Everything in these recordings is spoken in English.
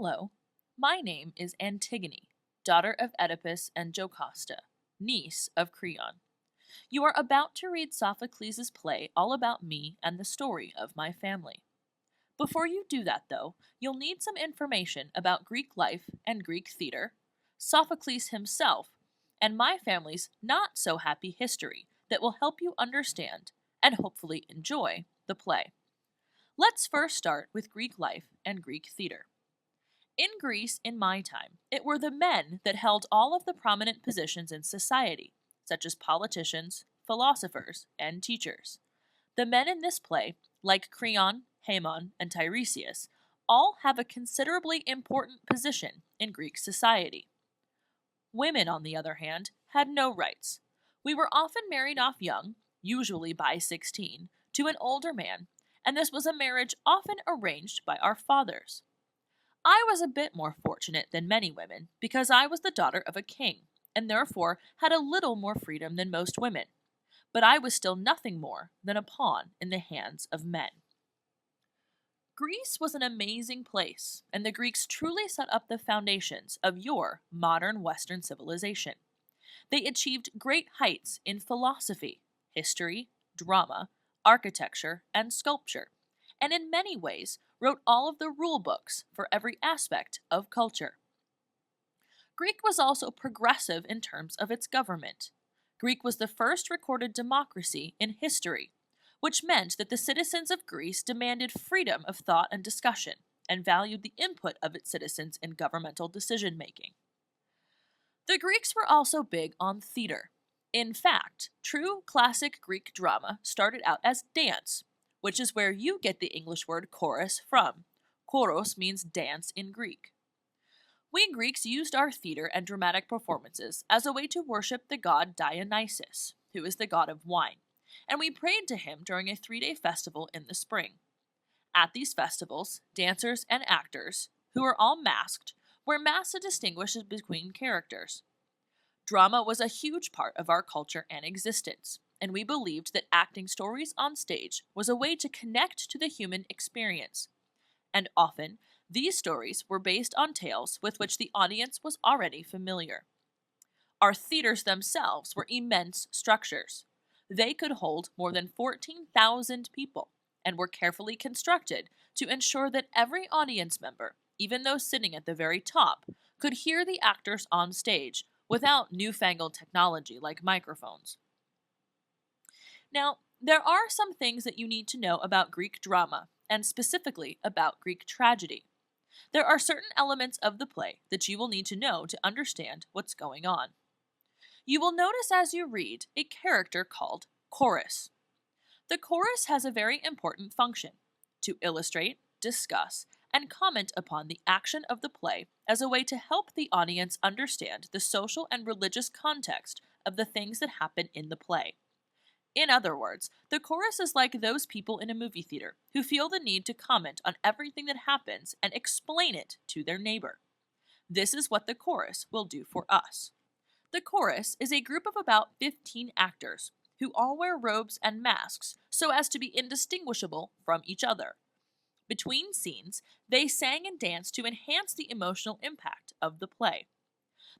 Hello, my name is Antigone, daughter of Oedipus and Jocasta, niece of Creon. You are about to read Sophocles' play all about me and the story of my family. Before you do that, though, you'll need some information about Greek life and Greek theater, Sophocles himself, and my family's not so happy history that will help you understand and hopefully enjoy the play. Let's first start with Greek life and Greek theater. In Greece, in my time, it were the men that held all of the prominent positions in society, such as politicians, philosophers, and teachers. The men in this play, like Creon, Haemon, and Tiresias, all have a considerably important position in Greek society. Women, on the other hand, had no rights. We were often married off young, usually by 16, to an older man, and this was a marriage often arranged by our fathers. I was a bit more fortunate than many women because I was the daughter of a king, and therefore had a little more freedom than most women, but I was still nothing more than a pawn in the hands of men. Greece was an amazing place, and the Greeks truly set up the foundations of your modern Western civilization. They achieved great heights in philosophy, history, drama, architecture, and sculpture, and in many ways wrote all of the rule books for every aspect of culture. Greek was also progressive in terms of its government. Greek was the first recorded democracy in history, which meant that the citizens of Greece demanded freedom of thought and discussion, and valued the input of its citizens in governmental decision making. The Greeks were also big on theater. In fact, true classic Greek drama started out as dance, which is where you get the English word chorus from. Choros means dance in Greek. We Greeks used our theater and dramatic performances as a way to worship the god Dionysus, who is the god of wine, and we prayed to him during a 3-day festival in the spring. At these festivals, dancers and actors, who are all masked, were masked to distinguish between characters. Drama was a huge part of our culture and existence, and we believed that acting stories on stage was a way to connect to the human experience. And often, these stories were based on tales with which the audience was already familiar. Our theaters themselves were immense structures. They could hold more than 14,000 people and were carefully constructed to ensure that every audience member, even those sitting at the very top, could hear the actors on stage without newfangled technology like microphones. Now, there are some things that you need to know about Greek drama, and specifically about Greek tragedy. There are certain elements of the play that you will need to know to understand what's going on. You will notice as you read a character called chorus. The chorus has a very important function: to illustrate, discuss, and comment upon the action of the play as a way to help the audience understand the social and religious context of the things that happen in the play. In other words, the chorus is like those people in a movie theater who feel the need to comment on everything that happens and explain it to their neighbor. This is what the chorus will do for us. The chorus is a group of about 15 actors who all wear robes and masks so as to be indistinguishable from each other. Between scenes, they sang and danced to enhance the emotional impact of the play.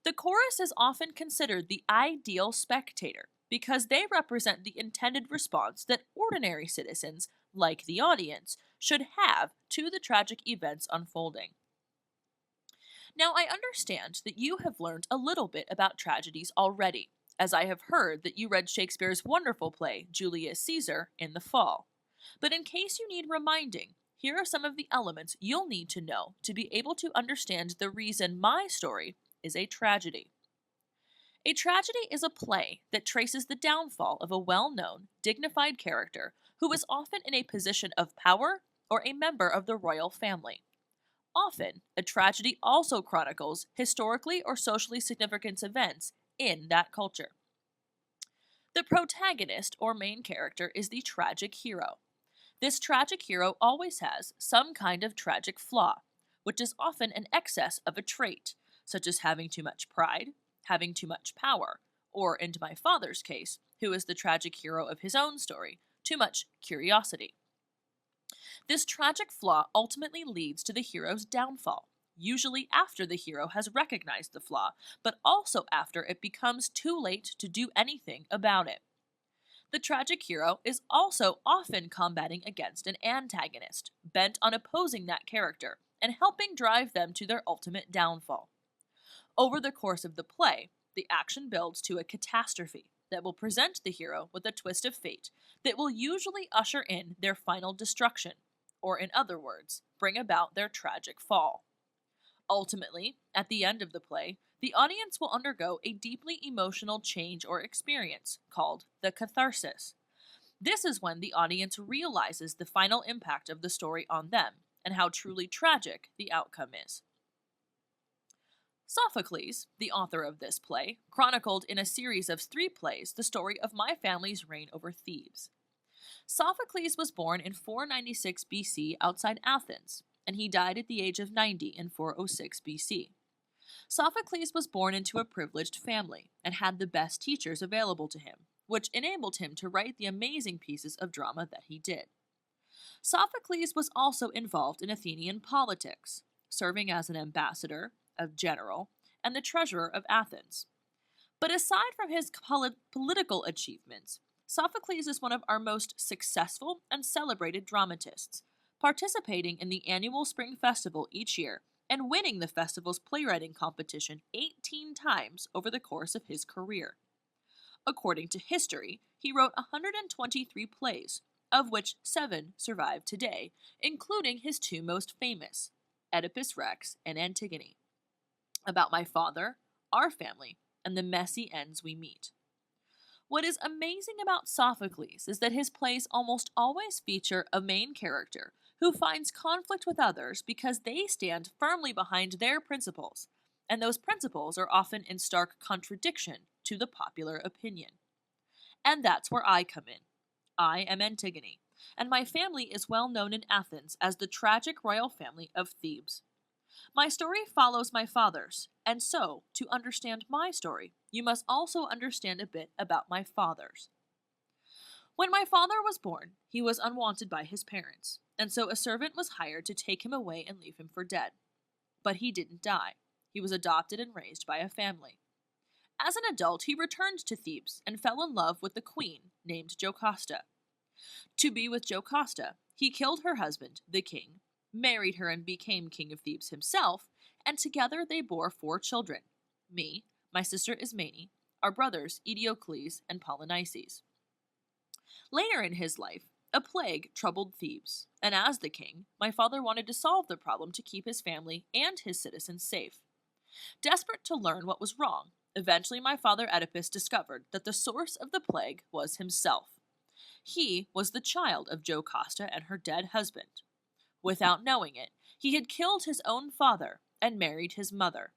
The chorus is often considered the ideal spectator because they represent the intended response that ordinary citizens, like the audience, should have to the tragic events unfolding. Now, I understand that you have learned a little bit about tragedies already, as I have heard that you read Shakespeare's wonderful play, Julius Caesar, in the fall. But in case you need reminding, here are some of the elements you'll need to know to be able to understand the reason my story is a tragedy. A tragedy is a play that traces the downfall of a well-known, dignified character who is often in a position of power or a member of the royal family. Often, a tragedy also chronicles historically or socially significant events in that culture. The protagonist or main character is the tragic hero. This tragic hero always has some kind of tragic flaw, which is often an excess of a trait, such as having too much pride, having too much power, or, in my father's case, who is the tragic hero of his own story, too much curiosity. This tragic flaw ultimately leads to the hero's downfall, usually after the hero has recognized the flaw, but also after it becomes too late to do anything about it. The tragic hero is also often combating against an antagonist, bent on opposing that character and helping drive them to their ultimate downfall. Over the course of the play, the action builds to a catastrophe that will present the hero with a twist of fate that will usually usher in their final destruction, or in other words, bring about their tragic fall. Ultimately, at the end of the play, the audience will undergo a deeply emotional change or experience called the catharsis. This is when the audience realizes the final impact of the story on them and how truly tragic the outcome is. Sophocles, the author of this play, chronicled in a series of 3 plays the story of my family's reign over Thebes. Sophocles was born in 496 BC outside Athens, and he died at the age of 90 in 406 BC. Sophocles was born into a privileged family and had the best teachers available to him, which enabled him to write the amazing pieces of drama that he did. Sophocles was also involved in Athenian politics, serving as an ambassador, a general, and the treasurer of Athens. But aside from his political achievements, Sophocles is one of our most successful and celebrated dramatists, participating in the annual Spring Festival each year and winning the festival's playwriting competition 18 times over the course of his career. According to history, he wrote 123 plays, of which 7 survive today, including his 2 most famous, Oedipus Rex and Antigone, about my father, our family, and the messy ends we meet. What is amazing about Sophocles is that his plays almost always feature a main character who finds conflict with others because they stand firmly behind their principles, and those principles are often in stark contradiction to the popular opinion. And that's where I come in. I am Antigone, and my family is well known in Athens as the tragic royal family of Thebes. My story follows my father's, and so, to understand my story, you must also understand a bit about my father's. When my father was born, he was unwanted by his parents, and so a servant was hired to take him away and leave him for dead. But he didn't die. He was adopted and raised by a family. As an adult, he returned to Thebes and fell in love with the queen named Jocasta. To be with Jocasta, he killed her husband, the king, married her and became king of Thebes himself, and together they bore 4 children, me, my sister Ismene, our brothers Eteocles and Polynices. Later in his life, a plague troubled Thebes, and as the king, my father wanted to solve the problem to keep his family and his citizens safe. Desperate to learn what was wrong, eventually my father Oedipus discovered that the source of the plague was himself. He was the child of Jocasta and her dead husband. Without knowing it, he had killed his own father and married his mother.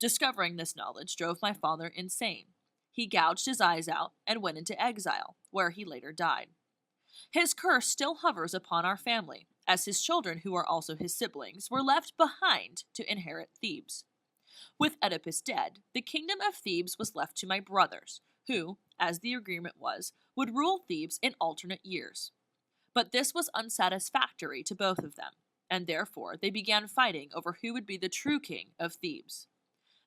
Discovering this knowledge drove my father insane. He gouged his eyes out and went into exile, where he later died. His curse still hovers upon our family, as his children, who are also his siblings, were left behind to inherit Thebes. With Oedipus dead, the kingdom of Thebes was left to my brothers, who, as the agreement was, would rule Thebes in alternate years. But this was unsatisfactory to both of them, and therefore they began fighting over who would be the true king of Thebes.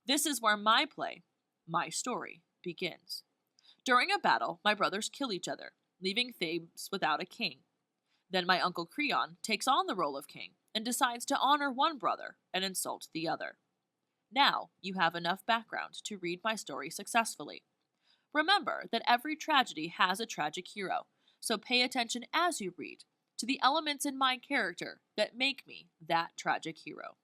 This is where my play, my story, begins. During a battle, my brothers kill each other, leaving Thebes without a king. Then my uncle Creon takes on the role of king and decides to honor one brother and insult the other. Now you have enough background to read my story successfully. Remember that every tragedy has a tragic hero, so pay attention as you read to the elements in my character that make me that tragic hero.